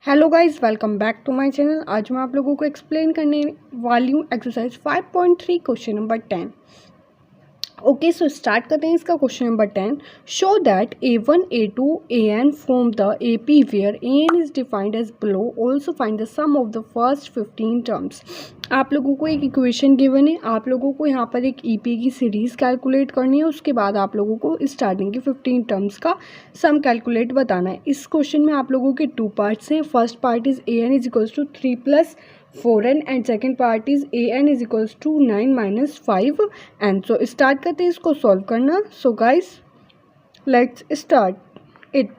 Hello guys, welcome back to my channel. आज मैं आप लोगों को एक्सप्लेन करने वाली हूँ exercise 5.3 question number 10। Okay, so start करते हैं इसका question number 10। Show that A1, A2, AN form the AP where AN is defined as below. Also find the sum of the first 15 terms. आप लोगों को एक इक्वेशन गिवन है, आप लोगों को यहाँ पर एक EP की सीरीज कैलकुलेट करनी है, उसके बाद आप लोगों को स्टार्टिंग के 15 टर्म्स का सम कैलकुलेट बताना है। इस क्वेश्चन में आप लोगों के टू पार्ट्स हैं। First part is AN is equals to 3 + 4n and second part is AN is equals to 9 - 5n। So start करते हैं इसको सॉल्व करना। So guys, let's start it.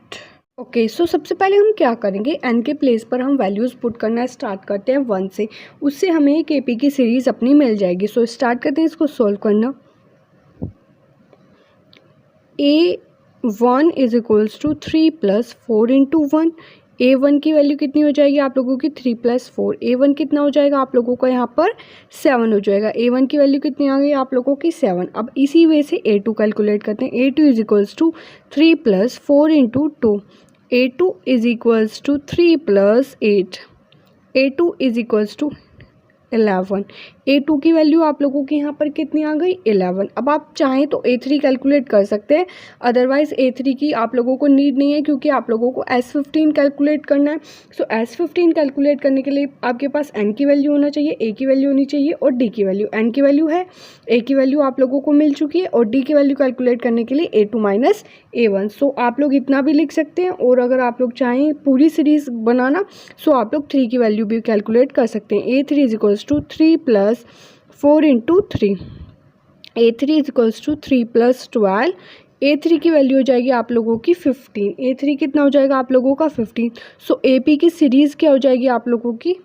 Okay, so सबसे पहले हम क्या करेंगे, n के प्लेस पर हम वैल्यूज़ पुट करना स्टार्ट करते हैं 1 से। उससे हमें एक AP की सीरीज़ अपनी मिल जाएगी। सो स्टार्ट करते हैं इसको सॉल्व करना। A1 is equals to 3 + 4 × 1। A1 की वैल्यू कितनी हो जाएगी आप लोगों की 3 + 4। A1 कितना हो जाएगा आप लोगों का यहाँ पर 7 हो जाएगा। A1 की वैल्यू कितनी आ गई आप लोगों की 7। अब इसी वे से A2 कैलकुलेट करते हैं। A2 is equals to 3 + 4 × 2। A2 is equals to 3 + 8। A2 is equals to 11। A2 की वैल्यू आप लोगों की यहाँ पर कितनी आ गई 11। अब आप चाहें तो A3 कैलकुलेट कर सकते हैं, अदरवाइज A3 की आप लोगों को नीड नहीं है, क्योंकि आप लोगों को S15 कैलकुलेट करना है। सो S15 कैलकुलेट करने के लिए आपके पास N की वैल्यू होना चाहिए, A की वैल्यू होनी चाहिए और D की वैल्यू। N की वैल्यू है, A की वैल्यू आप लोगों को मिल चुकी है और D की वैल्यू कैलकुलेट करने के लिए A2 - A1। सो आप लोग इतना भी लिख सकते हैं, और अगर आप लोग चाहें पूरी सीरीज बनाना सो आप लोग 3 की वैल्यू भी कैलकुलेट कर सकते हैं। A3 is equals to 3 + 4 × 3। A3 is equals to 3 + 12। A3 की वैल्यू हो जाएगी आप लोगों की 15। A3 कितना हो जाएगा आप लोगों का 15। सो AP की सीरीज़ क्या हो जाएगी आप लोगों की,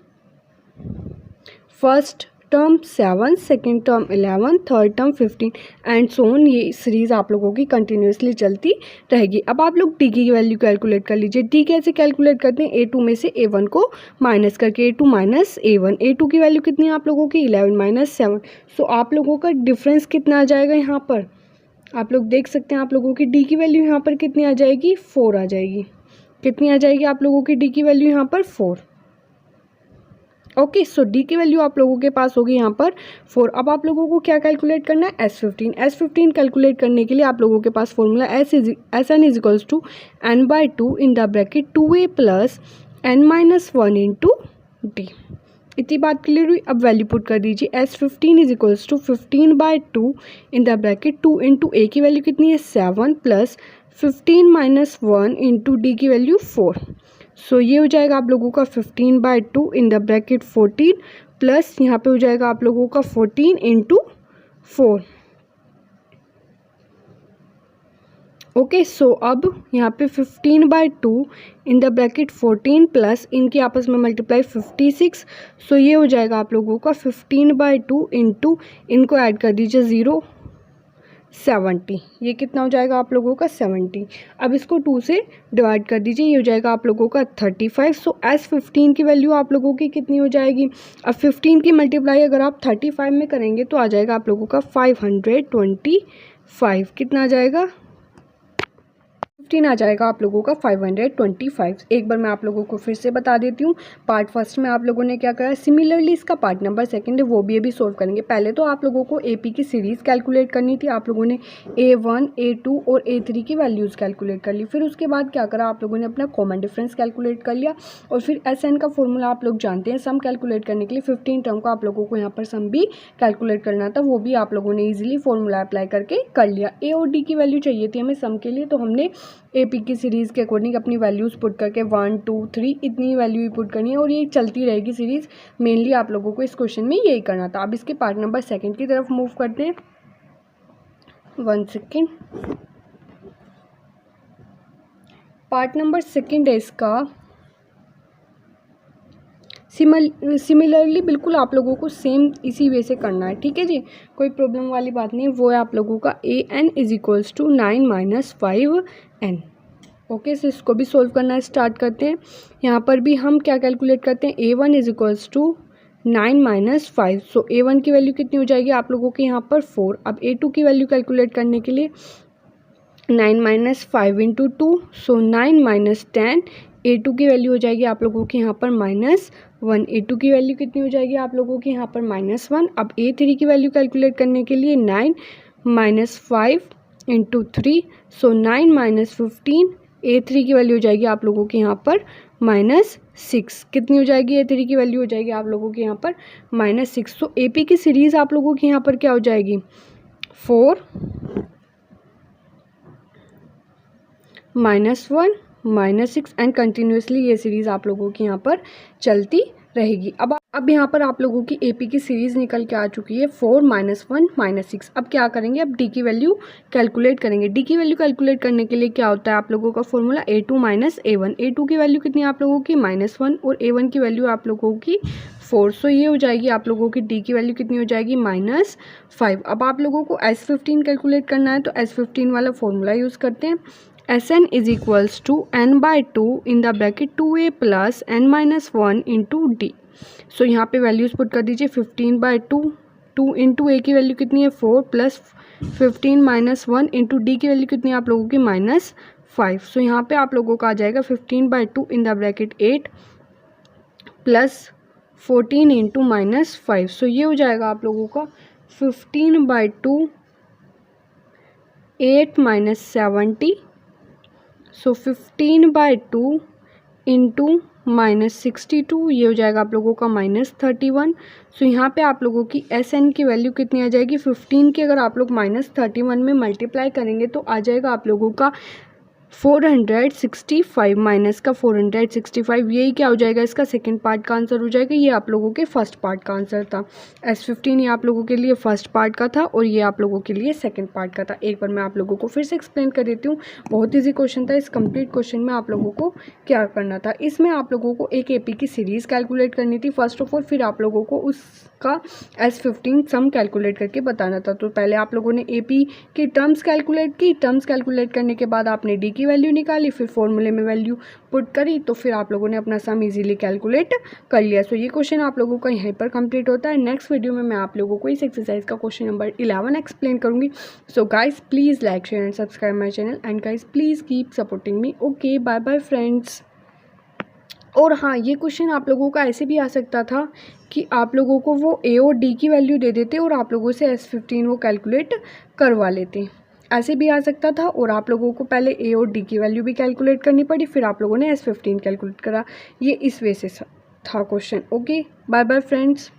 first term 7, second term 11, third term 15 and so on. ये सीरीज़ आप लोगों की कंटिन्यूसली चलती रहेगी। अब आप लोग D की वैल्यू कैलकुलेट कर लीजिए। D कैसे कैलकुलेट करते हैं, A2 में से A1 को माइनस करके, A2 - A1। A2 की वैल्यू कितनी है आप लोगों की 11 - 7। सो आप लोगों का डिफरेंस कितना आ जाएगा यहाँ पर, आप लोग देख सकते हैं आप लोगों की D की वैल्यू यहाँ पर कितनी आ जाएगी 4 आ जाएगी। कितनी आ जाएगी आप लोगों की D की वैल्यू यहाँ पर 4। ओके, सो D की वैल्यू आप लोगों के पास होगी यहाँ पर 4। अब आप लोगों को क्या कैलकुलेट करना है, S15 कैलकुलेट करने के लिए आप लोगों के पास formula Sn is equals to n/2 in the bracket 2a + n - 1 × D। इतनी बात क्लियर हुई। अब वैल्यू पुट कर दीजिए। S15 is equals to 15/2 in the bracket 2 × A की वैल्यू कितनी है 7 + 15 - 1 × D की वैल्यू 4। सो ये हो जाएगा आप लोगों का 15/2 इन द ब्रैकेट 14 प्लस यहाँ पे हो जाएगा आप लोगों का 14 × 4। ओके, सो अब यहाँ पे 15/2 इन द ब्रैकेट 14 प्लस इनकी आपस में मल्टीप्लाई 56। सो ये हो जाएगा आप लोगों का 15/2 × इनको ऐड कर दीजिए 0 70। ये कितना हो जाएगा आप लोगों का 70। अब इसको 2 से डिवाइड कर दीजिए, ये हो जाएगा आप लोगों का 35। सो S15 की वैल्यू आप लोगों की कितनी हो जाएगी, अब 15 की मल्टीप्लाई अगर आप 35 में करेंगे तो आ जाएगा आप लोगों का 525। कितना आ जाएगा 15 आ जाएगा आप लोगों का 525। एक बार मैं आप लोगों को फिर से बता देती हूँ। पार्ट फर्स्ट में आप लोगों ने क्या करा, सिमिलरली इसका पार्ट नंबर सेकंड है वो भी अभी सोल्व करेंगे। पहले तो आप लोगों को AP की सीरीज़ कैलकुलेट करनी थी। आप लोगों ने A1, A2 और A3 की वैल्यूज़ कैलकुलेट कर ली। फिर उसके बाद क्या करा, आप लोगों ने अपना कॉमन डिफरेंस कैलकुलेट कर लिया, और फिर SN का फॉर्मूला आप लोग जानते हैं सम कैलकुलेट करने के लिए। 15 टर्म का आप लोगों को यहाँ पर सम भी कैलकुलेट करना था, वो भी आप लोगों ने ईजिली फॉर्मूला अप्लाई करके कर लिया। A और D की वैल्यू चाहिए थी हमें सम के लिए, तो हमने AP की सीरीज़ के अकॉर्डिंग अपनी वैल्यूज़ पुट करके 1 2 3 इतनी वैल्यू ही पुट करनी है, और ये चलती रहेगी सीरीज़। मेनली आप लोगों को इस क्वेश्चन में यही करना था। अब इसके पार्ट नंबर सेकंड की तरफ मूव करते हैं। 1 सेकेंड। पार्ट नंबर सेकंड है इसका। सिमिलरली बिल्कुल आप लोगों को सेम इसी वे से करना है, ठीक है जी, कोई प्रॉब्लम वाली बात नहीं है। वो है आप लोगों का AN is equals to 9 - 5n। Okay, so इसको भी सोल्व करना स्टार्ट करते हैं। यहाँ पर भी हम क्या कैलकुलेट करते हैं, A1 is equals to 9 - 5। So A1 की वैल्यू कितनी हो जाएगी आप लोगों के यहाँ पर 4। अब A2 की वैल्यू कैलकुलेट करने के लिए 9 - 5 × 2, सो 9 - 10 A2 की वैल्यू हो जाएगी आप लोगों की यहाँ पर -1। A2 की वैल्यू कितनी हो जाएगी आप लोगों की यहाँ पर -1। अब A3 की वैल्यू कैलकुलेट करने के लिए 9 - 5 × 3, सो 9 - 15। A3 की वैल्यू हो जाएगी आप लोगों के यहाँ पर -6। कितनी हो जाएगी A3 की वैल्यू हो जाएगी आप लोगों के यहाँ पर -6। सो AP की सीरीज़ आप लोगों की यहाँ पर क्या हो जाएगी 4 -1 -6 एंड कंटिन्यूसली ये सीरीज़ आप लोगों की यहाँ पर चलती रहेगी। अब यहाँ पर आप लोगों की AP की सीरीज़ निकल के आ चुकी है 4 -1 -6। अब क्या करेंगे, अब D की वैल्यू कैलकुलेट करेंगे। D की वैल्यू कैलकुलेट करने के लिए क्या होता है आप लोगों का फॉर्मूला A2 - A1। A2 की वैल्यू कितनी है आप लोगों की -1 और A1 की वैल्यू आप लोगों की 4। सो ये हो जाएगी आप लोगों की D की वैल्यू कितनी हो जाएगी -5। अब आप लोगों को S15 कैलकुलेट करना है तो S15 वाला फॉर्मूला यूज़ करते हैं। Sn is equals to n/2 in the bracket 2a plus n-1 into d। सो यहाँ पे वैल्यूज़ पुट कर दीजिए 15/2। 2 इंटू ए की वैल्यू कितनी है 4 प्लस 15 - 1 इंटू डी की वैल्यू कितनी है आप लोगों की -5। सो यहाँ पे आप लोगों का आ जाएगा 15/2 in the bracket 8 plus 14 into -5। सो ये हो जाएगा आप लोगों का 15/2 8 - 70। सो 15/2 इंटू -62, ये हो जाएगा आप लोगों का -31। सो यहाँ पे आप लोगों की Sn की वैल्यू कितनी आ जाएगी 15 की अगर आप लोग -31 में मल्टीप्लाई करेंगे तो आ जाएगा आप लोगों का 465 माइनस का 465। यही क्या हो जाएगा इसका सेकंड पार्ट का आंसर हो जाएगा। ये आप लोगों के फर्स्ट पार्ट का आंसर था। S15 ये आप लोगों के लिए फर्स्ट पार्ट का था और ये आप लोगों के लिए सेकंड पार्ट का था। एक बार मैं आप लोगों को फिर से एक्सप्लेन कर देती हूँ। बहुत ईजी क्वेश्चन था। इस कंप्लीट क्वेश्चन में आप लोगों को क्या करना था, इसमें आप लोगों को एक AP की सीरीज़ कैलकुलेट करनी थी फर्स्ट ऑफ ऑल, फिर आप लोगों को उसका S15 सम कैलकुलेट करके बताना था। तो पहले आप लोगों ने AP की टर्म्स कैलकुलेट की। टर्म्स कैलकुलेट करने के बाद आपने D की वैल्यू निकाली, फिर फॉर्मूले में वैल्यू पुट करी, तो फिर आप लोगों ने अपना सम इजीली कैलकुलेट कर लिया। सो ये क्वेश्चन आप लोगों का यहीं पर कंप्लीट होता है। नेक्स्ट वीडियो में मैं आप लोगों को इस एक्सरसाइज का क्वेश्चन नंबर 11 एक्सप्लेन करूंगी। So guys please like share and subscribe my channel and guys please keep supporting me. Okay, bye bye friends. और हाँ, ये क्वेश्चन आप लोगों का ऐसे भी आ सकता था कि आप लोगों को वो A और D की वैल्यू दे देते और आप लोगों से S15 वो कैलकुलेट करवा लेते। ऐसे भी आ सकता था और आप लोगों को पहले A और D की वैल्यू भी कैलकुलेट करनी पड़ी, फिर आप लोगों ने S15 कैलकुलेट करा। ये इस वे से था question. Okay, bye bye friends.